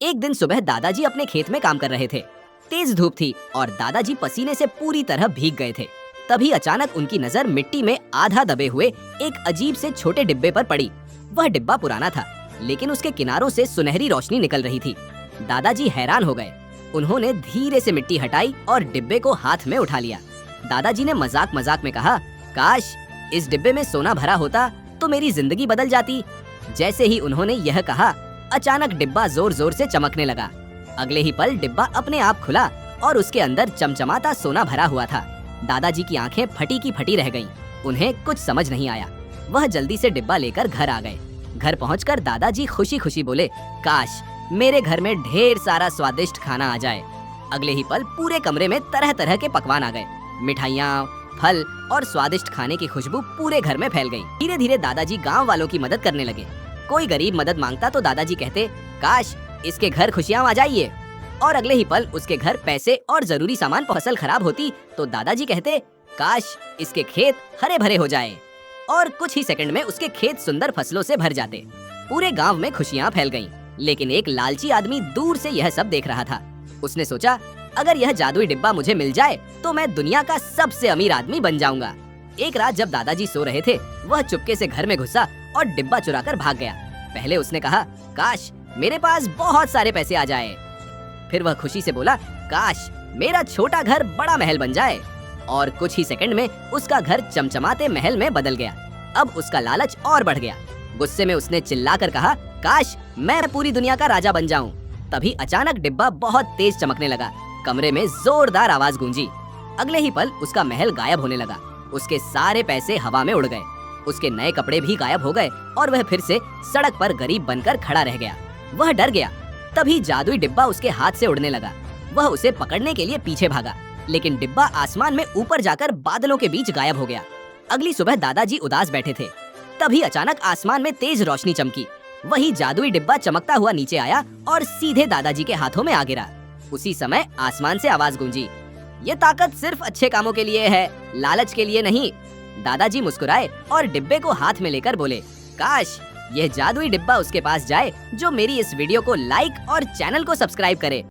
एक दिन सुबह दादाजी अपने खेत में काम कर रहे थे। तेज धूप थी और दादाजी पसीने से पूरी तरह भीग गए थे। तभी अचानक उनकी नजर मिट्टी में आधा दबे हुए एक अजीब से छोटे डिब्बे पर पड़ी। वह डिब्बा पुराना था, लेकिन उसके किनारों से सुनहरी रोशनी निकल रही थी। दादाजी हैरान हो गए। उन्होंने धीरे से मिट्टी हटाई और डिब्बे को हाथ में उठा लिया। दादाजी ने मजाक मजाक में कहा, काश इस डिब्बे में सोना भरा होता तो मेरी जिंदगी बदल जाती। जैसे ही उन्होंने यह कहा, अचानक डिब्बा जोर जोर से चमकने लगा। अगले ही पल डिब्बा अपने आप खुला और उसके अंदर चमचमाता सोना भरा हुआ था। दादाजी की आंखें फटी की फटी रह गईं। उन्हें कुछ समझ नहीं आया। वह जल्दी से डिब्बा लेकर घर आ गए। घर पहुंचकर दादाजी खुशी खुशी बोले, काश मेरे घर में ढेर सारा स्वादिष्ट खाना आ जाए। अगले ही पल पूरे कमरे में तरह तरह के पकवान आ गए। मिठाइयाँ, फल और स्वादिष्ट खाने की खुशबू पूरे घर में फैल गई। धीरे धीरे दादाजी गांव वालों की मदद करने लगे। कोई गरीब मदद मांगता तो दादाजी कहते, काश इसके घर खुशियाँ आ जाइए। और अगले ही पल उसके घर पैसे और जरूरी सामान फसल खराब होती तो दादाजी कहते, काश इसके खेत हरे भरे हो जाए। और कुछ ही सेकंड में उसके खेत सुंदर फसलों से भर जाते। पूरे गांव में खुशियाँ फैल गईं। लेकिन एक लालची आदमी दूर से यह सब देख रहा था। उसने सोचा, अगर यह जादुई डिब्बा मुझे मिल जाए तो मैं दुनिया का सबसे अमीर आदमी बन जाऊंगा। एक रात जब दादाजी सो रहे थे, वह चुपके से घर में घुसा और डिब्बा चुराकर भाग गया। पहले उसने कहा, काश मेरे पास बहुत सारे पैसे आ जाए। फिर वह खुशी से बोला, काश मेरा छोटा घर बड़ा महल बन जाए। और कुछ ही सेकंड में उसका घर चमचमाते महल में बदल गया। अब उसका लालच और बढ़ गया। गुस्से में उसने चिल्लाकर कहा, काश मैं पूरी दुनिया का राजा बन जाऊं। तभी अचानक डिब्बा बहुत तेज चमकने लगा। कमरे में जोरदार आवाज गूंजी। अगले ही पल उसका महल गायब होने लगा। उसके सारे पैसे हवा में उड़ गए। उसके नए कपड़े भी गायब हो गए और वह फिर से सड़क पर गरीब बनकर खड़ा रह गया। वह डर गया। तभी जादुई डिब्बा उसके हाथ से उड़ने लगा। वह उसे पकड़ने के लिए पीछे भागा, लेकिन डिब्बा आसमान में ऊपर जाकर बादलों के बीच गायब हो गया। अगली सुबह दादाजी उदास बैठे थे। तभी अचानक आसमान में तेज रोशनी चमकी। वही जादुई डिब्बा चमकता हुआ नीचे आया और सीधे दादाजी के हाथों में आ गिरा। उसी समय आसमान से आवाज गूंजी, ये ताकत सिर्फ अच्छे कामों के लिए है, लालच के लिए नहीं। दादाजी मुस्कुराए और डिब्बे को हाथ में लेकर बोले, काश यह जादुई डिब्बा उसके पास जाए जो मेरी इस वीडियो को लाइक और चैनल को सब्सक्राइब करे।